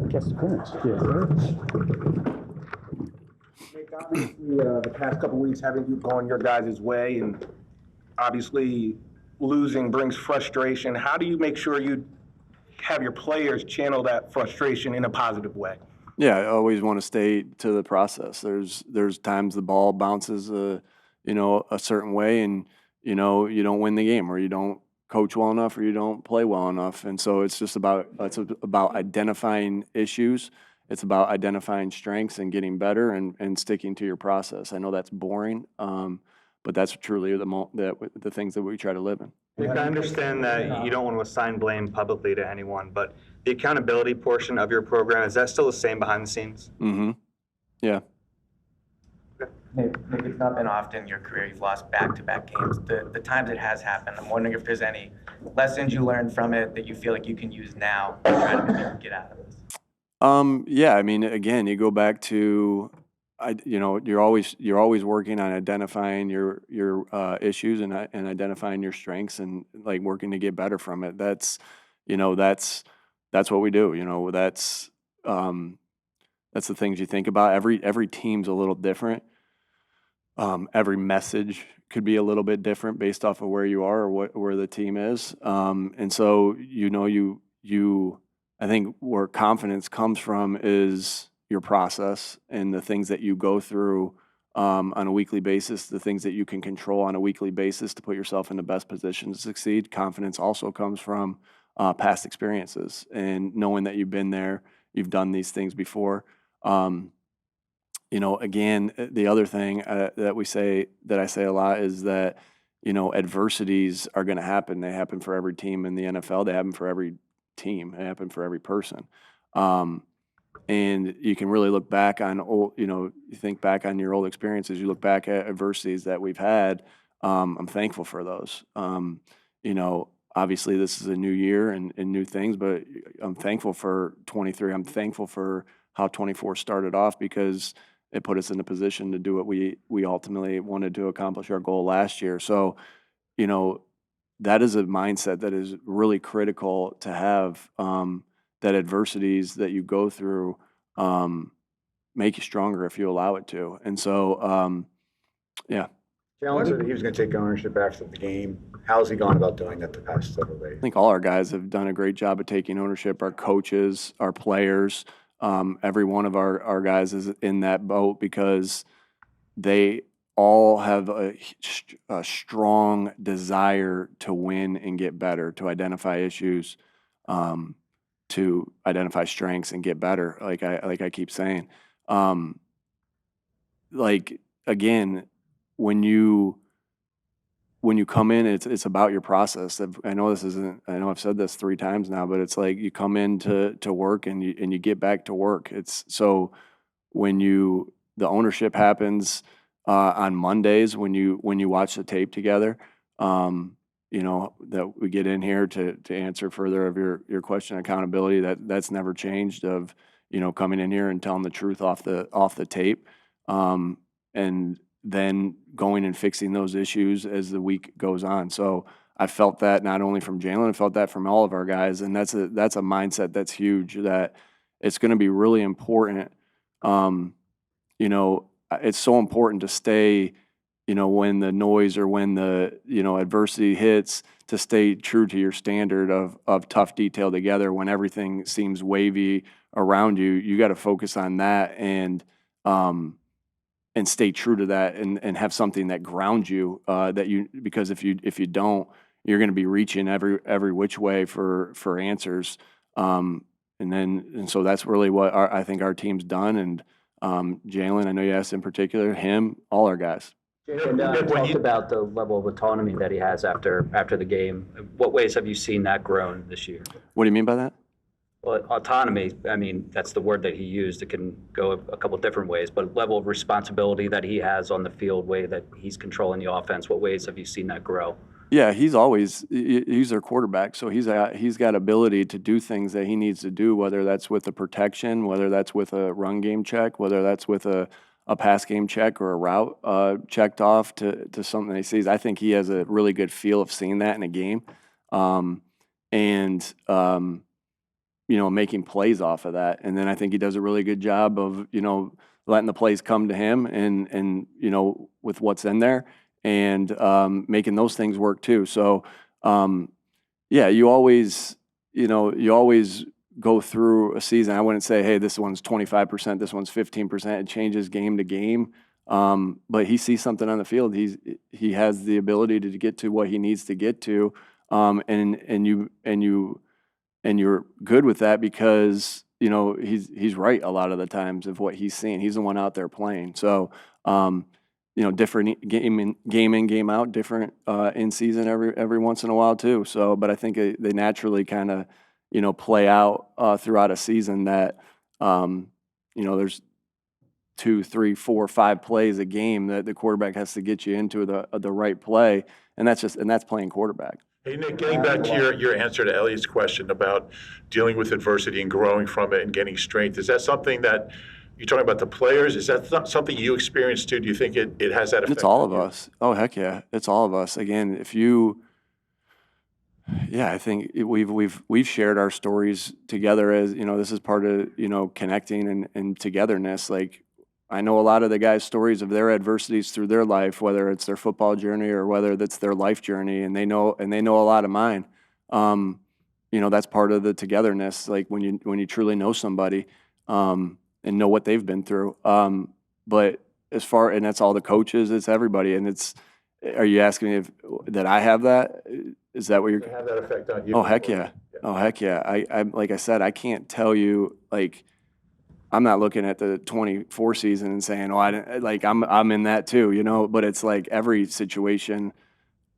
Guest appearance. Yes, sir. Nick, obviously, the past couple weeks haven't gone your guys' way, and obviously losing brings frustration. How do you make sure you have your players channel that frustration in a positive way? Yeah, I always want to stay to the process. There's times the ball bounces a certain way, and you don't win the game, or you don't coach well enough, or you don't play well enough. And so it's about identifying issues. It's about identifying strengths and getting better and sticking to your process. I know that's boring, but that's truly the things that we try to live in. Nick, I understand that you don't want to assign blame publicly to anyone, but the accountability portion of your program, is that still the same behind the scenes? Mm-hmm. Yeah. Nick, it's not been often in your career you've lost back-to-back games. The times it has happened, I'm wondering if there's any lessons you learned from it that you feel like you can use now to try to maybe get out of this. Yeah, I mean, again, you go back to, you're always working on identifying your issues and identifying your strengths and like working to get better from it. That's what we do. That's the things you think about. Every team's a little different. Every message could be a little bit different based off of where you are or where the team is. And so I think where confidence comes from is your process and the things that you go through on a weekly basis, the things that you can control on a weekly basis to put yourself in the best position to succeed. Confidence also comes from past experiences and knowing that you've been there, you've done these things before. Again, the other thing that I say a lot is that, adversities are going to happen. They happen for every team in the NFL. They happen for every team. They happen for every person. And you can really look back on you think back on your old experiences. You look back at adversities that we've had. I'm thankful for those. Obviously this is a new year and new things, but I'm thankful for 23. I'm thankful for how 24 started off because it put us in a position to do what we ultimately wanted to accomplish our goal last year. So, that is a mindset that is really critical to have, that adversities that you go through make you stronger if you allow it to. And so, yeah. Jalen said he was going to take ownership after the game. How's he gone about doing that the past several days? I think all our guys have done a great job of taking ownership. Our coaches, our players, every one of our guys is in that boat because they all have a strong desire to win and get better, to identify issues, to identify strengths and get better. Like I keep saying, again, when you come in, it's about your process. I know I've said this 3 times now, but it's like you come in to work and you get back to work. It's so when the ownership happens on Mondays when you watch the tape together, that we get in here to answer further of your question, accountability, that's never changed of, coming in here and telling the truth off the tape, and then going and fixing those issues as the week goes on. So I felt that not only from Jalen, I felt that from all of our guys. And that's a mindset that's huge, that it's going to be really important. It's so important to stay, when the noise or when the, adversity hits, to stay true to your standard of tough detail together. When everything seems wavy around you, you got to focus on that and stay true to that and have something that grounds you, because if you don't, you're going to be reaching every which way for answers. And so that's really what I think our team's done. And Jalen, I know you asked in particular, him, all our guys. And talked about the level of autonomy that he has after the game. What ways have you seen that grown this year? What do you mean by that? Well, autonomy, I mean, that's the word that he used. It can go a couple different ways, but level of responsibility that he has on the field, way that he's controlling the offense, what ways have you seen that grow? Yeah, he's their quarterback, so he's got ability to do things that he needs to do, whether that's with a protection, whether that's with a run game check, whether that's with a pass game check or a route checked off to something he sees. I think he has a really good feel of seeing that in a game. making plays off of that. And then I think he does a really good job of, letting the plays come to him and with what's in there and making those things work too. So, yeah, you always go through a season. I wouldn't say, hey, this one's 25%, this one's 15%. It changes game to game. But he sees something on the field. He has the ability to get to what he needs to get to. And you're good with that because he's right a lot of the times of what he's seeing. He's the one out there playing. So different game in, game out, different in season every once in a while too. So, but I think they naturally kind of play out throughout a season that there's 2, 3, 4, 5 plays a game that the quarterback has to get you into the right play, and that's playing quarterback. Hey, Nick, getting back to your answer to Elliott's question about dealing with adversity and growing from it and getting strength, is that something that you're talking about the players? Is that something you experienced too? Do you think it has that effect? It's all on of you? us. Oh, heck yeah. It's all of us. Again, I think we've shared our stories together as, this is part of, connecting and togetherness. Like, I know a lot of the guys' stories of their adversities through their life, whether it's their football journey or whether that's their life journey, and they know a lot of mine. That's part of the togetherness. Like when you truly know somebody, and know what they've been through. But and that's all the coaches, it's everybody. And are you asking me that I have that? Is that what you're? Does it have that effect on you? Oh, heck yeah. Oh, heck yeah. I like I said, I can't tell you, like, I'm not looking at the 24 season and saying, I didn't, like, I'm in that too, but it's like every situation.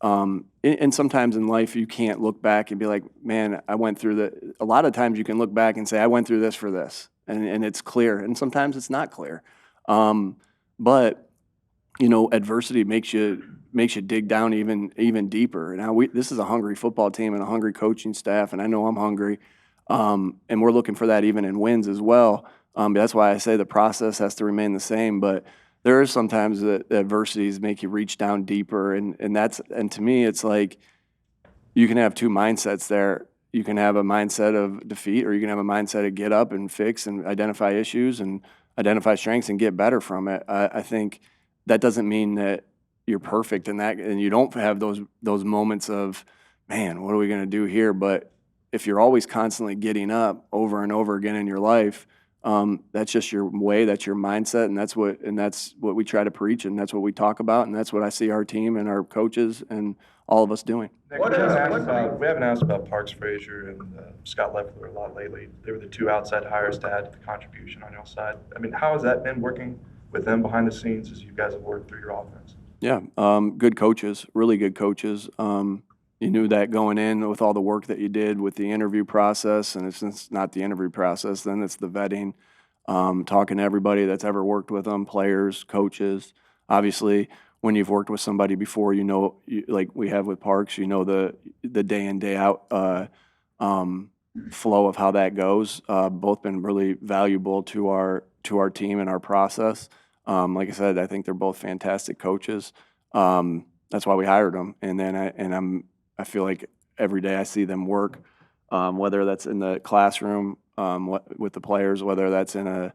And sometimes in life, you can't look back and be like, man, I went through a lot of times you can look back and say, I went through this for this, and it's clear. And sometimes it's not clear. But adversity makes you dig down even deeper. Now this is a hungry football team and a hungry coaching staff, and I know I'm hungry. And we're looking for that even in wins as well. That's why I say the process has to remain the same. But there is sometimes that adversities make you reach down deeper, and to me, it's like you can have two mindsets there. You can have a mindset of defeat, or you can have a mindset of get up and fix and identify issues and identify strengths and get better from it. I think that doesn't mean that you're perfect in that, and you don't have those moments of, man, what are we going to do here? But if you're always constantly getting up over and over again in your life, that's just your way, that's your mindset, and that's what we try to preach, and that's what we talk about, and that's what I see our team and our coaches and all of us doing. We haven't asked about Parks Frazier and Scott Leffler a lot lately. They were the two outside hires to add to the contribution on your side. I mean, how has that been working with them behind the scenes as you guys have worked through your offense? Yeah, good coaches, really good coaches. You knew that going in with all the work that you did with the interview process, and it's not the interview process, then it's the vetting, talking to everybody that's ever worked with them, players, coaches. Obviously, when you've worked with somebody before, like we have with Parks, the day in, day out flow of how that goes. Both been really valuable to our team and our process. Like I said, I think they're both fantastic coaches. That's why we hired them. And then I feel like every day I see them work, whether that's in the classroom with the players, whether that's in a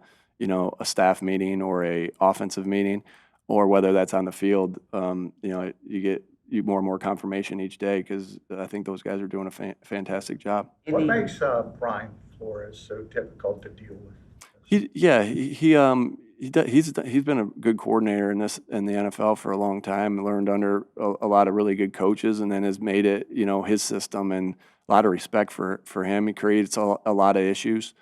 staff meeting or a offensive meeting, or whether that's on the field. You get more and more confirmation each day because I think those guys are doing a fantastic job. What makes Brian Flores so difficult to deal with? He's been a good coordinator in the NFL for a long time, learned under a lot of really good coaches, and then has made it his system, and a lot of respect for him. He creates a lot of issues,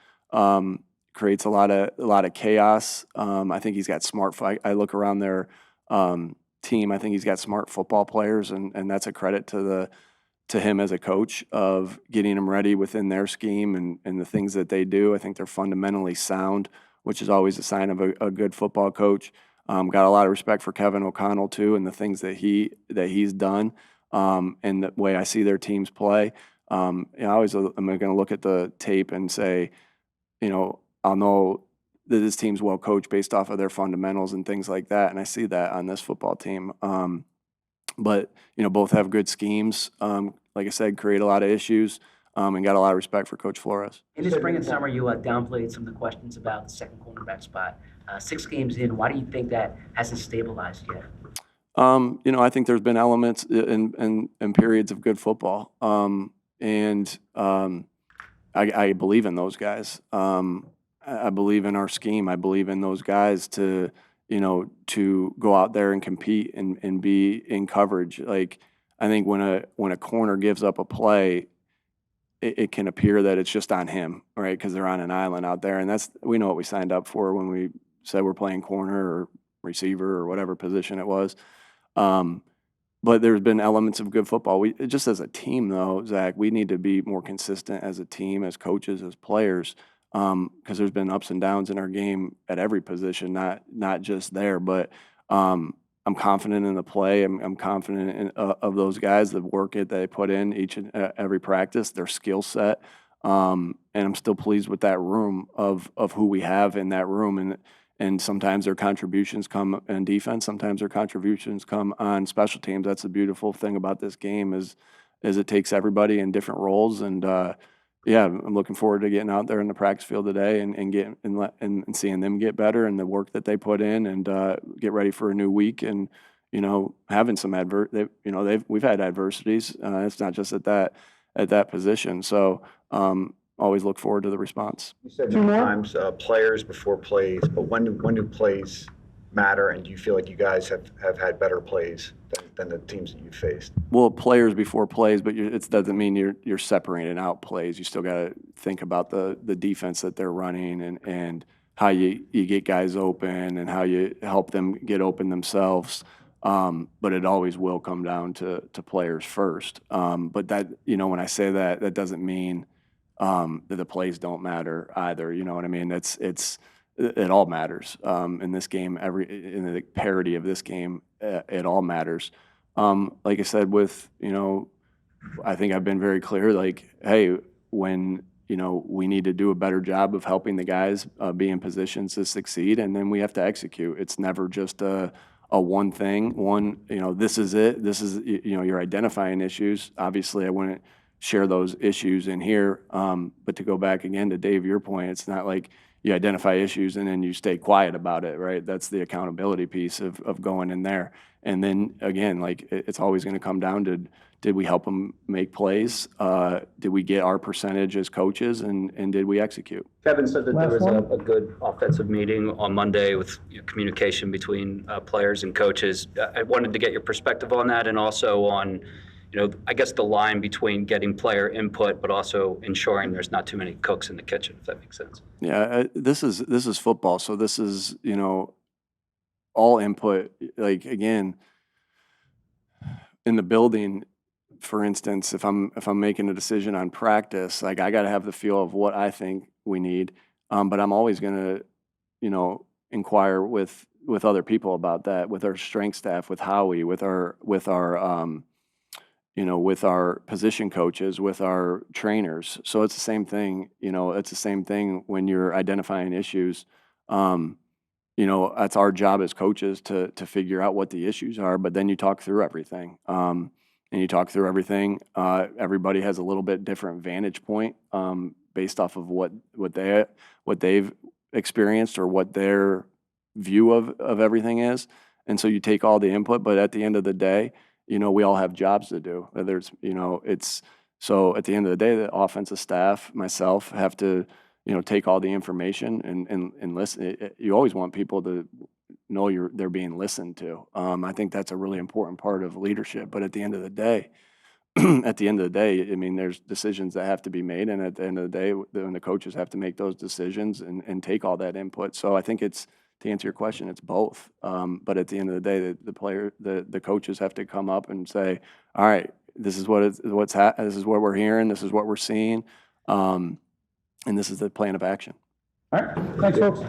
creates a lot of chaos. I think he's got smart I look around their team. I think he's got smart football players, and that's a credit to him as a coach of getting them ready within their scheme and the things that they do. I think they're fundamentally sound, which is always a sign of a good football coach. Got a lot of respect for Kevin O'Connell too, and the things that he's done, and the way I see their teams play. I'm going to look at the tape and say, I'll know that this team's well coached based off of their fundamentals and things like that, and I see that on this football team. But both have good schemes. Like I said, create a lot of issues. and got a lot of respect for Coach Flores. In the spring and summer, you downplayed some of the questions about the second cornerback spot. 6 games in, why do you think that hasn't stabilized yet? I think there's been elements in periods of good football, I believe in those guys. I believe in our scheme. I believe in those guys to go out there and compete and be in coverage. Like, I think when a corner gives up a play, it can appear that it's just on him, right? Because they're on an island out there, and we know what we signed up for when we said we're playing corner or receiver or whatever position it was. But there's been elements of good football. Just as a team, though, Zach, we need to be more consistent as a team, as coaches, as players, because there's been ups and downs in our game at every position, not just there. But I'm confident in the play. I'm confident of those guys, the work that they put in each and every practice, their skill set, and I'm still pleased with that room of who we have in that room. And sometimes their contributions come in defense. Sometimes their contributions come on special teams. That's the beautiful thing about this game is it takes everybody in different roles. And I'm looking forward to getting out there in the practice field today and seeing them get better and the work that they put in and get ready for a new week. And having some we've had adversities. It's not just at that position. So. Always look forward to the response. You said many times players before plays, but when do plays matter, and do you feel like you guys have had better plays than the teams that you've faced? Well, players before plays, but it doesn't mean you're separating out plays. You still got to think about the defense that they're running and how you get guys open and how you help them get open themselves. But it always will come down to players first. But that when I say that doesn't mean that the plays don't matter either. You know what I mean? It all matters in this game. In the parity of this game, it all matters. Like I said, I think I've been very clear. Like, hey, when we need to do a better job of helping the guys be in positions to succeed, and then we have to execute. It's never just a one thing. This is it. This is you're identifying issues. Obviously, I wouldn't share those issues in here. But to go back again to Dave, your point, it's not like you identify issues and then you stay quiet about it, right? That's the accountability piece of going in there. And then again, like it's always going to come down to, did we help them make plays? Did we get our percentage as coaches and did we execute? Kevin said that there was a good offensive meeting on Monday with communication between players and coaches. I wanted to get your perspective on that and also on I guess the line between getting player input, but also ensuring there's not too many cooks in the kitchen, if that makes sense. Yeah, this is football, so this is all input. Like again, in the building, for instance, if I'm making a decision on practice, like I got to have the feel of what I think we need, but I'm always going to inquire with other people about that, with our strength staff, with Howie, with our with our position coaches, with our trainers. So it's the same thing, it's the same thing when you're identifying issues. That's our job as coaches to figure out what the issues are, but then you talk through everything. Everybody has a little bit different vantage point based off of what they've experienced or what their view of everything is. And so you take all the input, but at the end of the day, we all have jobs to do. So at the end of the day, the offensive staff, myself, have to, take all the information and listen. You always want people to know they're being listened to. I think that's a really important part of leadership. But at the end of the day, I mean, there's decisions that have to be made, and at the end of the day, when the coaches have to make those decisions and take all that input. So I think to answer your question, it's both. But at the end of the day, the coaches have to come up and say, all right, this is this is what we're hearing, this is what we're seeing, and this is the plan of action. All right, thanks, folks.